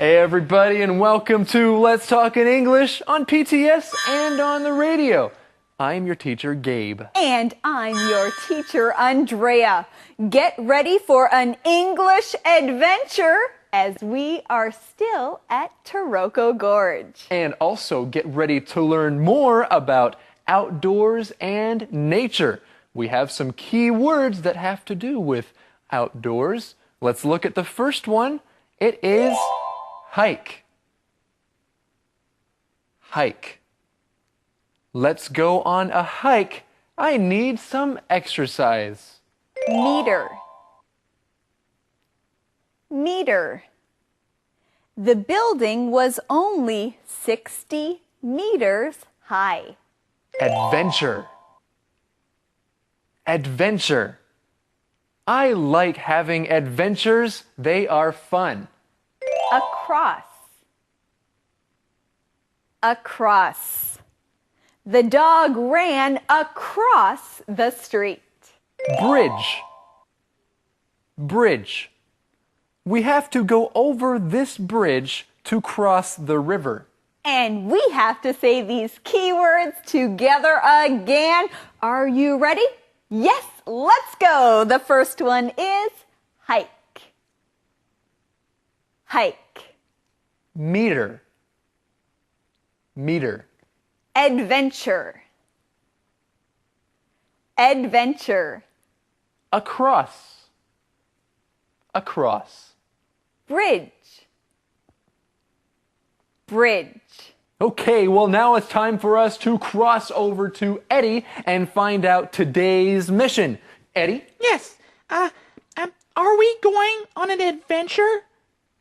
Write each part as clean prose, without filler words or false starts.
Hey everybody, and welcome to Let's Talk in English on PTS and on the radio. I'm your teacher, Gabe. And I'm your teacher, Andrea. Get ready for an English adventure as we are still at Taroko Gorge. And also get ready to learn more about outdoors and nature. We have some key words that have to do with outdoors. Let's look at the first one. It is hike. Hike. Let's go on a hike. I need some exercise. Meter. Meter. The building was only 60 meters high. Adventure. Adventure. I like having adventures. They are fun. Across. Across. The dog ran across the street. Bridge. Bridge. We have to go over this bridge to cross the river. And we have to say these keywords together again. Are you ready? Yes, let's go. The first one is hike. Hike. Meter. Meter. Adventure. Adventure. Across. Across. Bridge. Bridge. Okay, well now it's time for us to cross over to Eddie and find out today's mission. Eddie? Yes. Are we going on an adventure?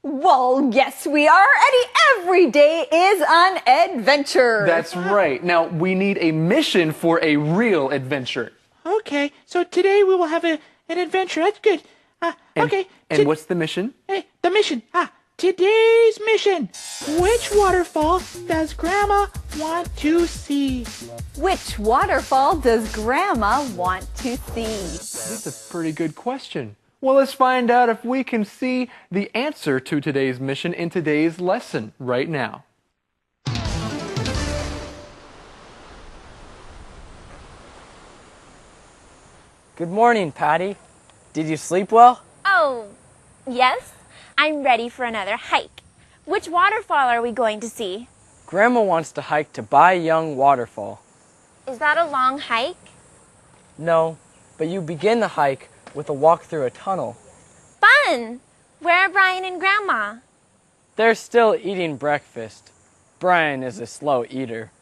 Well, yes, we are, Eddie. Every day is an adventure. That's right. Now, we need a mission for a real adventure. Okay, so today we will have an adventure. That's good. Okay. And what's the mission? Hey, the mission. Today's mission. Which waterfall does Grandma want to see? Which waterfall does Grandma want to see? That's a pretty good question. Well, let's find out if we can see the answer to today's mission in today's lesson right now. Good morning, Patty. Did you sleep well? Oh, yes. I'm ready for another hike. Which waterfall are we going to see? Grandma wants to hike to Bai Young Waterfall. Is that a long hike? No, but you begin the hike with a walk through a tunnel. Fun! Where are Brian and Grandma? They're still eating breakfast. Brian is a slow eater.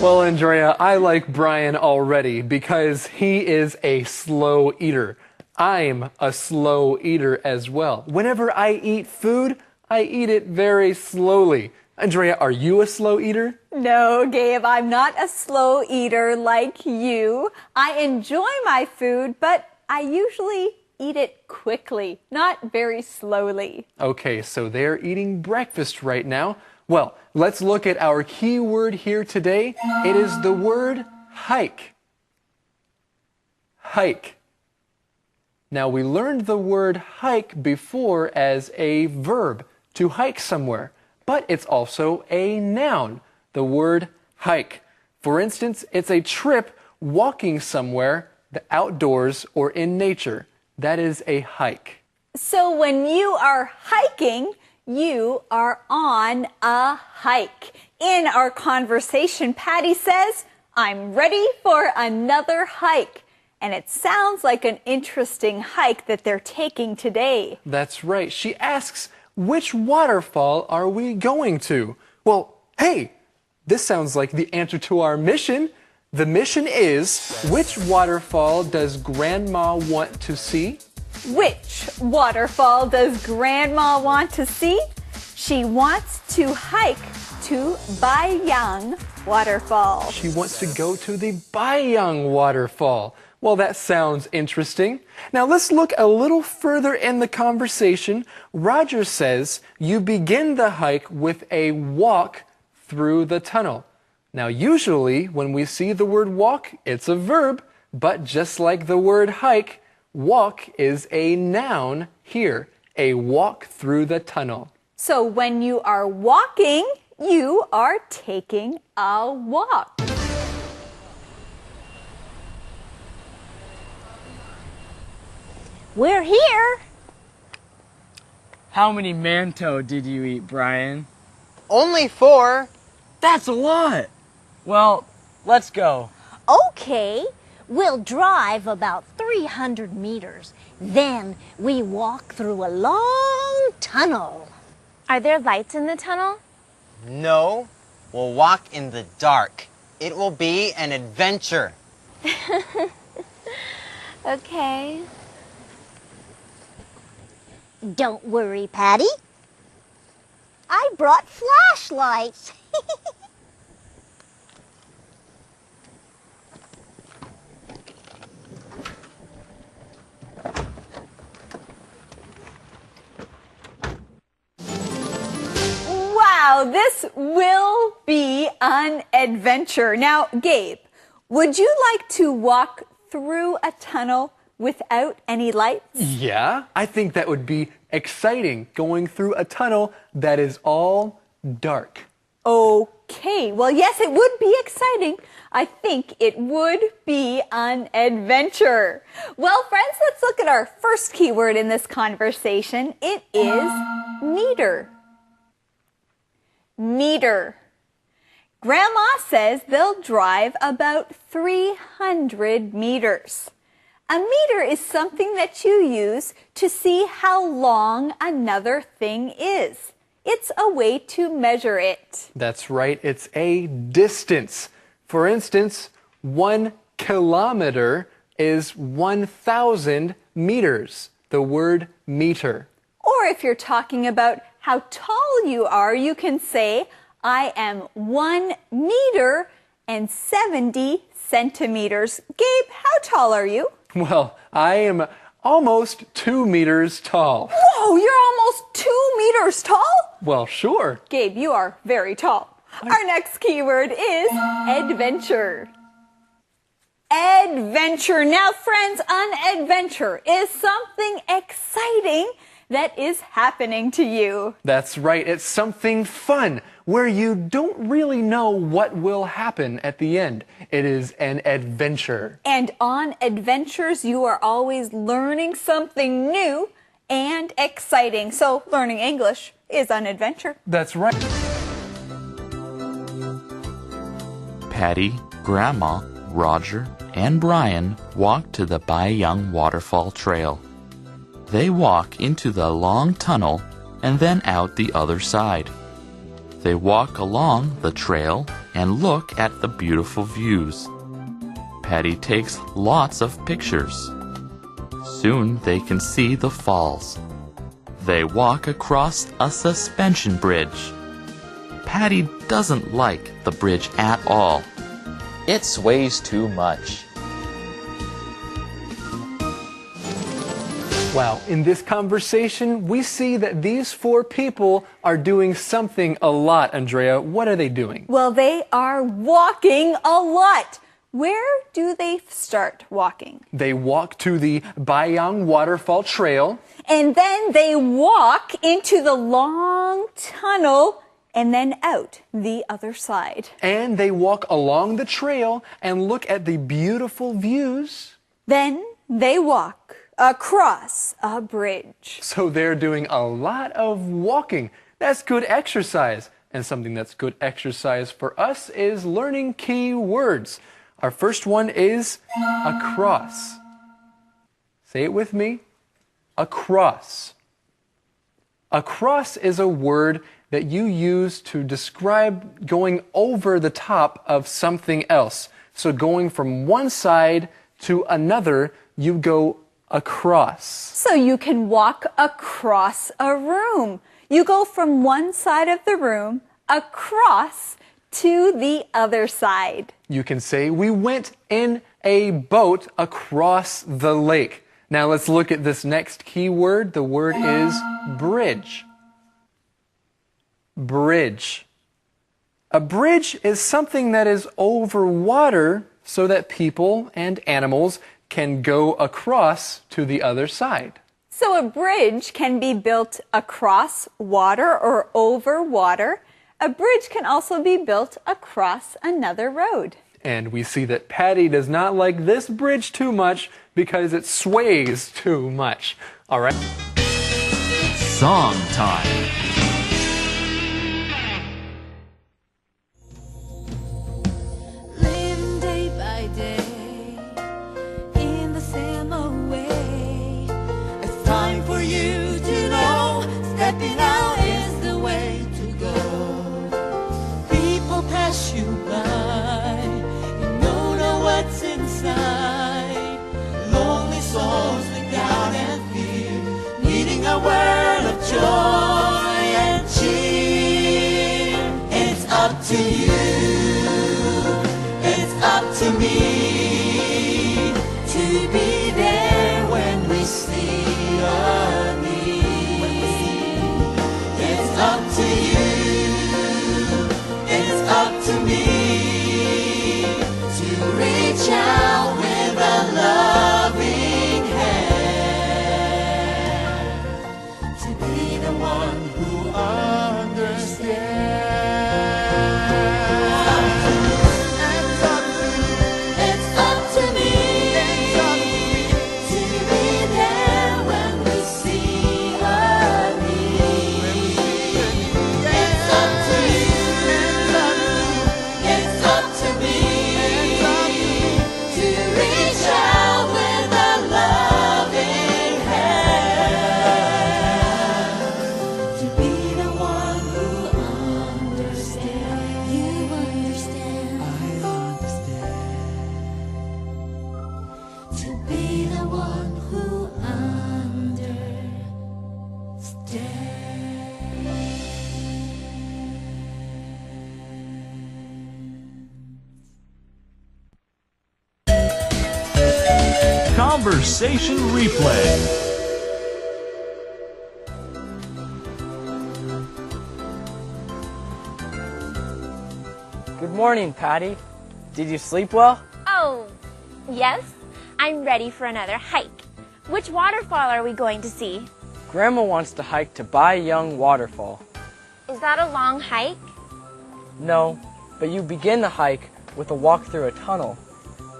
Well, Andrea, I like Brian already because he is a slow eater. I'm a slow eater as well. Whenever I eat food, I eat it very slowly. Andrea, are you a slow eater? No, Gabe, I'm not a slow eater like you. I enjoy my food, but I usually eat it quickly, not very slowly. Okay, so they're eating breakfast right now. Well, let's look at our key word here today. It is the word hike. Hike. Now, we learned the word hike before as a verb, to hike somewhere, but it's also a noun, the word hike. For instance, it's a trip walking somewhere, the outdoors or in nature. That is a hike. So when you are hiking, you are on a hike. In our conversation, Patty says, I'm ready for another hike. And it sounds like an interesting hike that they're taking today. That's right. She asks, which waterfall are we going to? Well, hey, this sounds like the answer to our mission. The mission is, which waterfall does Grandma want to see? Which waterfall does Grandma want to see? She wants to hike to Baiyang Waterfall. She wants to go to the Baiyang Waterfall. Well, that sounds interesting. Now let's look a little further in the conversation. Roger says you begin the hike with a walk through the tunnel. Now usually when we see the word walk, it's a verb, but just like the word hike, walk is a noun here. a walk through the tunnel. So when you are walking, you are taking a walk. We're here. How many mantou did you eat, Brian? Only 4. That's a lot. Well, let's go. Okay, we'll drive about 300 meters. Then we walk through a long tunnel. Are there lights in the tunnel? No, we'll walk in the dark. It will be an adventure. Okay. Don't worry, Patty. I brought flashlights. Wow, this will be an adventure. Now, Gabe, would you like to walk through a tunnel without any lights? Yeah, I think that would be exciting, going through a tunnel that is all dark. Okay, well, yes, it would be exciting. I think it would be an adventure. Well, friends, let's look at our first keyword in this conversation. It is meter. Meter. Grandma says they'll drive about 300 meters. A meter is something that you use to see how long another thing is. It's a way to measure it. That's right, it's a distance. For instance, 1 kilometer is 1,000 meters, the word meter. Or if you're talking about how tall you are, you can say, I am 1 meter and 70 centimeters. Gabe, how tall are you? Well, I am almost 2 meters tall. Whoa, you're almost 2 meters tall? Well, sure. Gabe, you are very tall. Our next keyword is adventure. Adventure. Now, friends, an adventure is something exciting that is happening to you. That's right, it's something fun where you don't really know what will happen at the end. It is an adventure. And on adventures, you are always learning something new and exciting. So learning English is an adventure. That's right. Patty, Grandma, Roger, and Brian walk to the Baiyang Waterfall Trail. They walk into the long tunnel and then out the other side. They walk along the trail and look at the beautiful views. Patty takes lots of pictures. Soon they can see the falls. They walk across a suspension bridge. Patty doesn't like the bridge at all. It sways too much. Wow, in this conversation, we see that these 4 people are doing something a lot, Andrea. What are they doing? Well, they are walking a lot. Where do they start walking? They walk to the Baiyang Waterfall Trail. And then they walk into the long tunnel and then out the other side. And they walk along the trail and look at the beautiful views. Then they walk across a bridge. So they're doing a lot of walking. That's good exercise. And something that's good exercise for us is learning key words. Our first one is across. Say it with me. Across. Across is a word that you use to describe going over the top of something else. So going from one side to another, you go across. So you can walk across a room. You go from one side of the room across to the other side. You can say, we went in a boat across the lake. Now let's look at this next key word. The word is bridge. Bridge. A bridge is something that is over water so that people and animals can go across to the other side. So a bridge can be built across water or over water. A bridge can also be built across another road. And we see that Patty does not like this bridge too much because it sways too much. All right. Song time. Living day by day in the same way. It's time for you to know stepping out is the way to go. People pass you by, you don't know what's inside. Lonely souls look down and fear, needing a word of joy and cheer. It's up to you. It's up to me to be there when we see a need. It's up to you. It's up to me to reach out with a loving hand, to be the one who understands. Conversation replay. Good morning, Patty. Did you sleep well? Oh, yes. I'm ready for another hike. Which waterfall are we going to see? Grandma wants to hike to Bai Young Waterfall. Is that a long hike? No, but you begin the hike with a walk through a tunnel.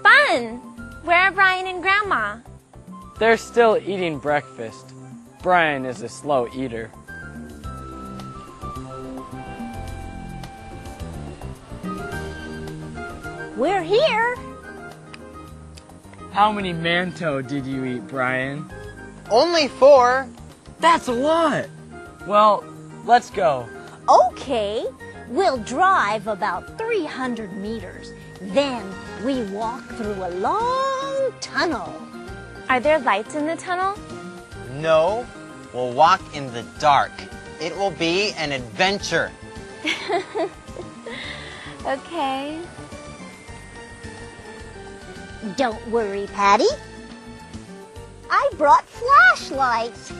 Fun! Where are Brian and Grandma? They're still eating breakfast. Brian is a slow eater. We're here. How many mantou did you eat, Brian? Only 4. That's a lot. Well, let's go. Okay, we'll drive about 300 meters. Then we walk through a long tunnel. Are there lights in the tunnel? No, we'll walk in the dark. It will be an adventure. Okay. Don't worry, Patty. I brought flashlights.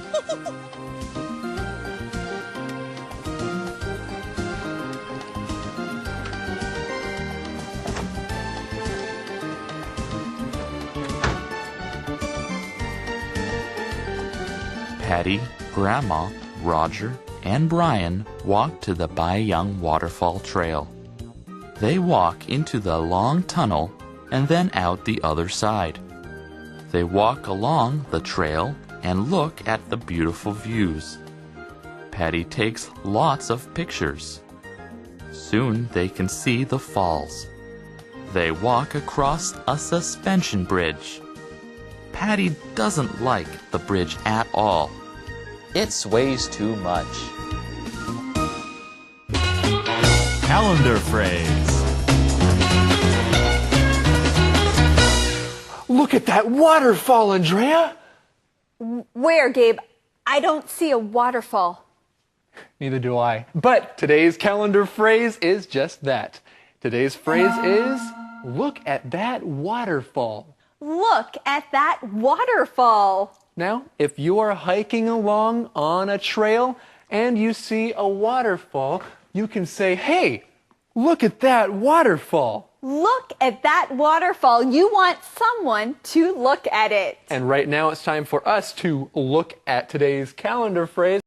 Patty, Grandma, Roger, and Brian walk to the Bai Young Waterfall Trail. They walk into the long tunnel and then out the other side. They walk along the trail and look at the beautiful views. Patty takes lots of pictures. Soon they can see the falls. They walk across a suspension bridge. Patty doesn't like the bridge at all. It sways too much. Calendar phrase. Look at that waterfall, Andrea. Where, Gabe? I don't see a waterfall. Neither do I. But today's calendar phrase is just that. Today's phrase is, look at that waterfall. Look at that waterfall. Now, if you are hiking along on a trail and you see a waterfall, you can say, hey, look at that waterfall. look at that waterfall. You want someone to look at it. And right now it's time for us to look at today's calendar phrase.